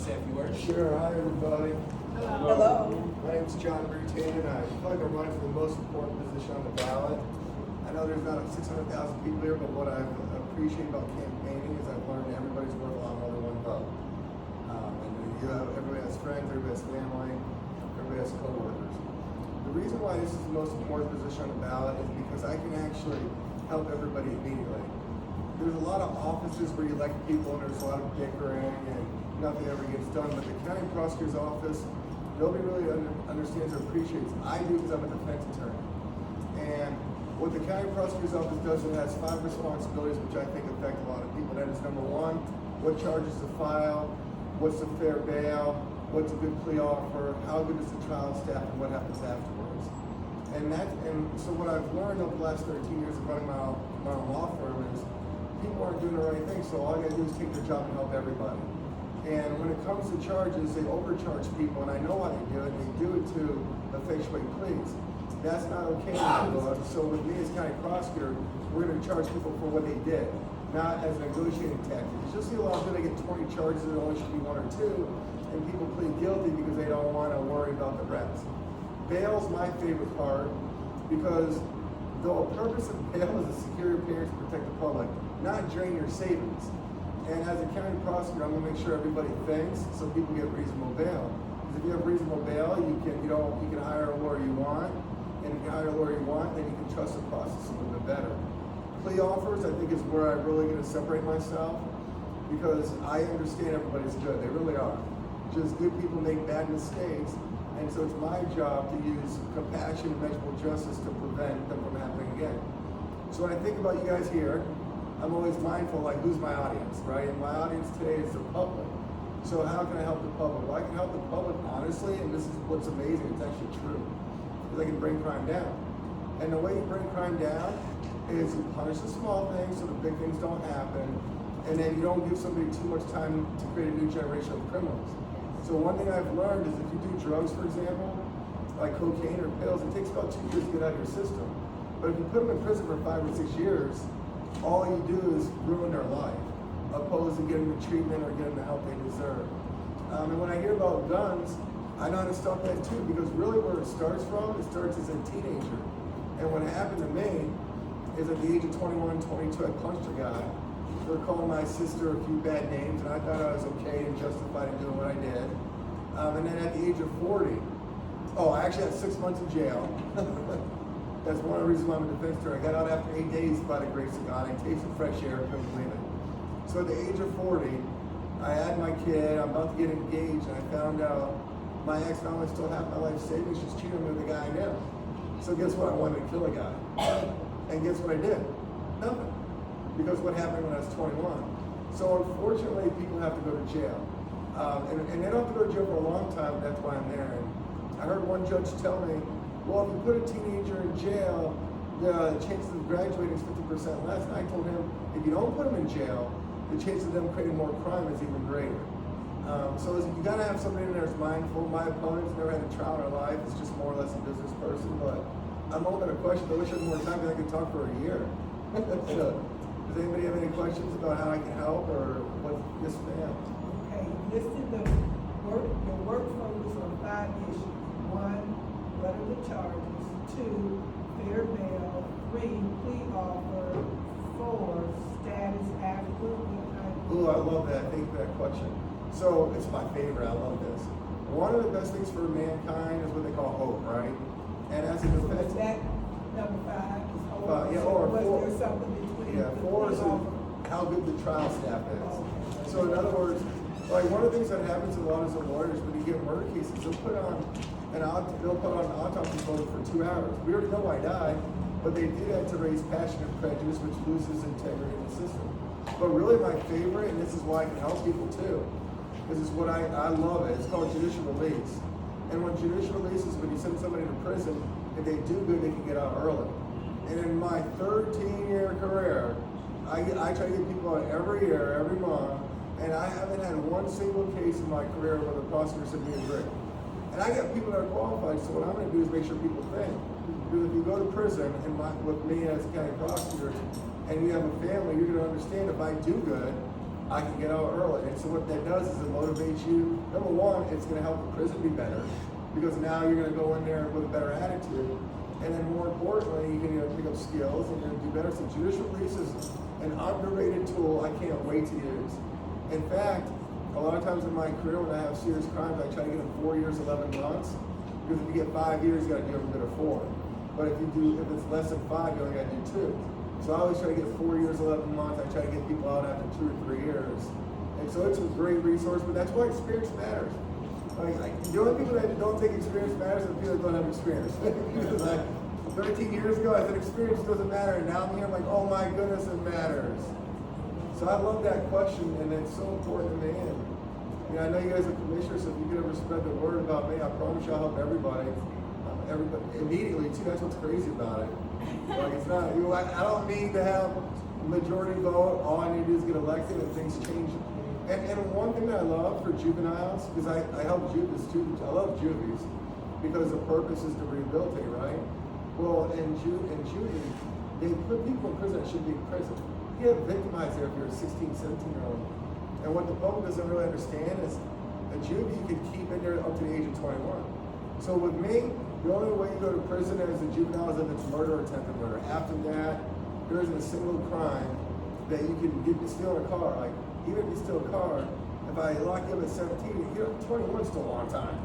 say a few words? Sure. Hi, everybody. Hello. My name's John Rutan, and I feel like I'm running for the most important position on the ballot. I know there's not 600,000 people here, but what I appreciate about campaigning is I've learned everybody's worth a lot more than one vote. Everybody has friends, everybody has family, everybody has co-workers. The reason why this is the most important position on the ballot is because I can actually help everybody immediately. There's a lot of offices where you elect people and there's a lot of bickering and nothing ever gets done, but the county prosecutor's office, nobody really understands or appreciates. I do because I'm a defense attorney. And what the county prosecutor's office does, it has 5 responsibilities which I think affect a lot of people. That is number 1, what charges to file, what's the fair bail, what's a good plea offer, how good is the trial staff, and what happens afterwards. And so what I've learned over the last 13 years of running my own law firm is people aren't doing the right thing, so all I gotta do is take their job and help everybody. And when it comes to charges, they overcharge people, and I know why they do it. They do it to effectuate pleas. That's not okay in my book. So with me as county prosecutor, we're gonna charge people for what they did, not as a negotiating tactic. You'll see a lot of people, they get 20 charges, there only should be 1 or 2, and people plead guilty because they don't wanna worry about the rest. Bail's my favorite part, because the purpose of bail is to secure your appearance to protect the public, not drain your savings. And as a county prosecutor, I'm gonna make sure everybody thinks so people get reasonable bail. Because if you have reasonable bail, you can hire a lawyer you want, and if you hire a lawyer you want, then you can trust the process a little bit better. Plea offers, I think, is where I'm really gonna separate myself, because I understand everybody's good, they really are. Just good people make bad mistakes, and so it's my job to use compassion and measurable justice to prevent them from happening again. So when I think about you guys here, I'm always mindful, like, who's my audience, right? And my audience today is the public. So how can I help the public? Well, I can help the public honestly, and this is what's amazing, it's actually true, because I can bring crime down. And the way you bring crime down is you punish the small things so the big things don't happen, and then you don't give somebody too much time to create a new generation of criminals. So one thing I've learned is if you do drugs, for example, like cocaine or pills, it takes about 2 years to get out of your system. But if you put them in prison for 5 or 6 years, all you do is ruin their life, opposed to getting the treatment or getting the help they deserve. And when I hear about guns, I know how to stop that too, because really where it starts from, it starts as a teenager. And what happened to me is at the age of 21, 22, I punched a guy for calling my sister a few bad names, and I thought I was okay and justified in doing what I did. And then at the age of 40, I actually had 6 months in jail. That's one of the reasons why I'm a defense attorney. I got out after 8 days by the grace of God. I tasted fresh air, couldn't believe it. So at the age of 40, I had my kid, I'm about to get engaged, and I found out my ex not only still half my life savings, she's cheating with the guy I knew. So guess what? I wanted to kill a guy. And guess what I did? Nothing. Because what happened when I was 21. So unfortunately, people have to go to jail. And they don't have to go to jail for a long time, that's why I'm there. And I heard one judge tell me, well, if you put a teenager in jail, the chances of graduating is 50% less. And I told him, if you don't put them in jail, the chance of them creating more crime is even greater. So you gotta have somebody in there that's mindful. My opponent's never had a trial in her life. It's just more or less a business person, but I'm open to questions. I wish I had more time because I could talk for a year. So, does anybody have any questions about how I can help or what? Yes, ma'am. Okay, listed your work focus on 5 issues. 1, what are the charges? 2, fair bail. 3, plea offer. 4, status after. Ooh, I love that. Thank you for that question. So it's my favorite. I love this. One of the best things for mankind is what they call hope, right? And as a defense, that number 5 is hope. or 4. Was there something between? Yeah, 4 is how good the trial staff is. So in other words, like one of the things that happens a lot as a lawyer is when you get murder cases, they'll put on an autopsy photo for 2 hours. We already know why I died, but they do that to raise passion and prejudice, which loses integrity in the system. But really my favorite, and this is why I can help people too, this is what I love it. It's called judicial release. And what judicial release is when you send somebody to prison, if they do good, they can get out early. And in my 13-year career, I try to get people out every year, every month, and I haven't had one single case in my career where the prosecutor said we agree. And I got people that are qualified, so what I'm gonna do is make sure people think. Because if you go to prison, with me as a county prosecutor, and you have a family, you're gonna understand if I do good, I can get out early. And so what that does is it motivates you. Number one, it's going to help the prison be better because now you're going to go in there with a better attitude. And then more importantly, you're going to pick up skills and you're going to do better. So judicial release is an underrated tool I can't wait to use. In fact, a lot of times in my career when I have serious crimes, I try to get them 4 years, 11 months. Because if you get 5 years, you got to do every bit of 4. But if it's less than 5, you only got to do 2. So I always try to get 4 years, 11 months. I try to get people out after 2 or 3 years. And so it's a great resource, but that's why experience matters. The only people that don't think experience matters are the people that don't have experience. Because 13 years ago, I said experience doesn't matter, and now I'm here, I'm like, oh my goodness, it matters. So I love that question, and it's so important to me. And I know you guys are commissioners, so if you could ever spread the word about me, I promise you I'll help everybody. Everybody immediately too. That's what's crazy about it. It's not. I don't need to have a majority vote. All I need to do is get elected, and things change. And one thing that I love for juveniles, because I help juvies too. I love juvies because the purpose is to rehabilitate, right? Well, in juvie, they put people in prison that should be in prison. You get victimized there if you're a 16, 17-year-old. And what the public doesn't really understand is a juvie you can keep in there up to the age of 21. So with me, the only way you go to prison as a juvenile is if it's murder or attempted murder. After that, there isn't a single crime that you can steal a car. Like, even if you steal a car, if I lock you up at 17, 21 is still a long time.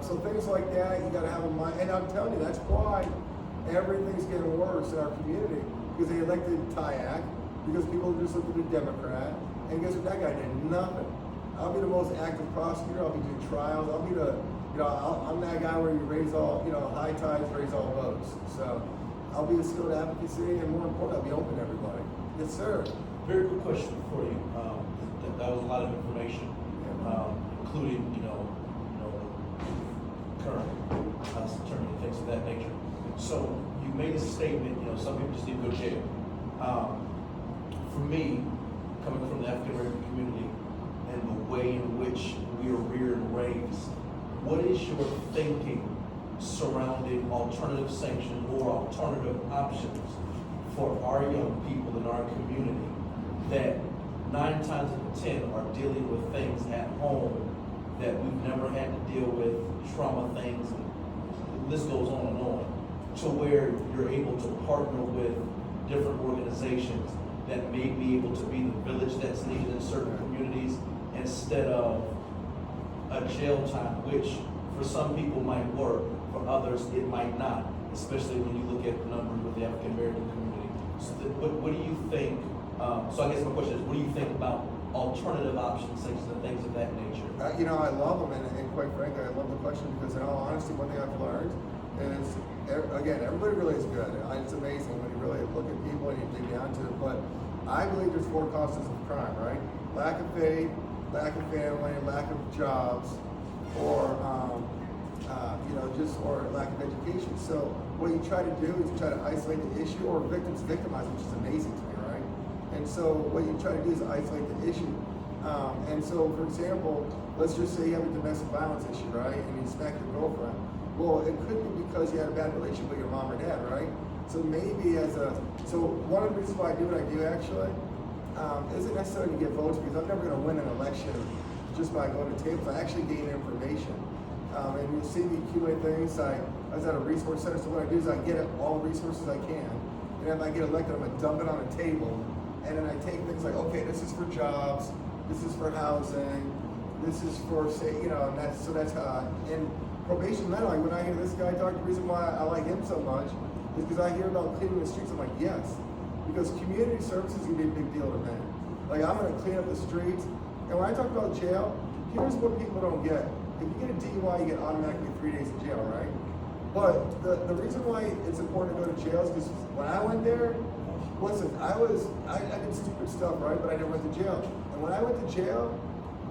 So things like that, you gotta have in mind. And I'm telling you, that's why everything's getting worse in our community. Because they elected Tyak, because people just looked at the Democrat. And guess what, that guy did nothing. I'll be the most active prosecutor, I'll be doing trials, I'll be the, I'm that guy where you raise all, high tides raise all boats. So I'll be the skilled advocacy, and more important, I'll be open to everybody. Yes, sir. Very good question for you. That was a lot of information, including, current attorney and things of that nature. So you made a statement, some people just need to go to jail. For me, coming from the African American community and the way in which we are reared and raised, what is your thinking surrounding alternative sanctions or alternative options for our young people in our community that 9 times out of 10 are dealing with things at home that we've never had to deal with, trauma things, and the list goes on, to where you're able to partner with different organizations that may be able to be the village that's needed in certain communities instead of a jail time, which for some people might work, for others it might not, especially when you look at the numbers with the African American community. So what do you think, so I guess my question is, what do you think about alternative options, things of that nature? I love them, and quite frankly, I love the question because in all honesty, one thing I've learned is, again, everybody really is good. It's amazing when you really look at people and you dig down to it, but I believe there's 4 causes of crime, right? Lack of faith, lack of family, lack of jobs, or or lack of education. So what you try to do is you try to isolate the issue, or victims victimize, which is amazing to me, right? And so what you try to do is isolate the issue. And so, for example, let's just say you have a domestic violence issue, right? And you smack your girlfriend. Well, it could be because you had a bad relationship with your mom or dad, right? So maybe so one of the reasons why I do what I do actually isn't necessarily to get votes, because I'm never going to win an election just by going to tables. I actually gain information. And you'll see me accumulate things. I was at a resource center, so what I do is I get all the resources I can. And if I get elected, I'm going to dump it on a table. And then I take things like, okay, this is for jobs, this is for housing, this is for, and that's how, and probation men, like when I hear this guy talk, the reason why I like him so much is because I hear about cleaning the streets. I'm like, yes, because community service is gonna be a big deal to me. Like, I'm gonna clean up the streets. And when I talk about jail, here's what people don't get. If you get a DUI, you get automatically 3 days in jail, right? But the reason why it's important to go to jail is because when I went there, listen, I did stupid stuff, right? But I never went to jail. And when I went to jail,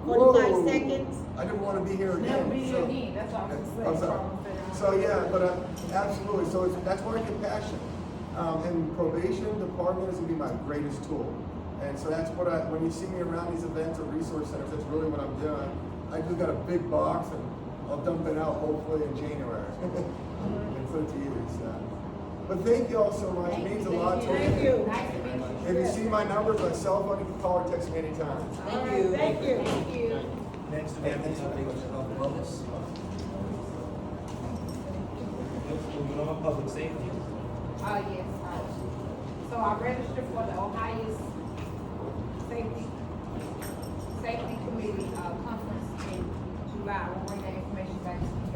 45 seconds. I didn't want to be here again. Never be here again. That's all I'm saying. So yeah, but absolutely. So that's why I get passion. And probation department is gonna be my greatest tool. And so that's what when you see me around these events or resource centers, that's really what I'm doing. I just got a big box and I'll dump it out hopefully in January and put it to use. But thank you all so much. It means a lot to me. Thank you. Nice to meet you. If you see my numbers, my cell phone, you can call or text me anytime. Thank you. Thank you. Thank you. Next, we have the topic of bonus. Moving on, public safety. Yes, so I registered for the Ohio Safety Committee, conference in July. We'll bring that information back to you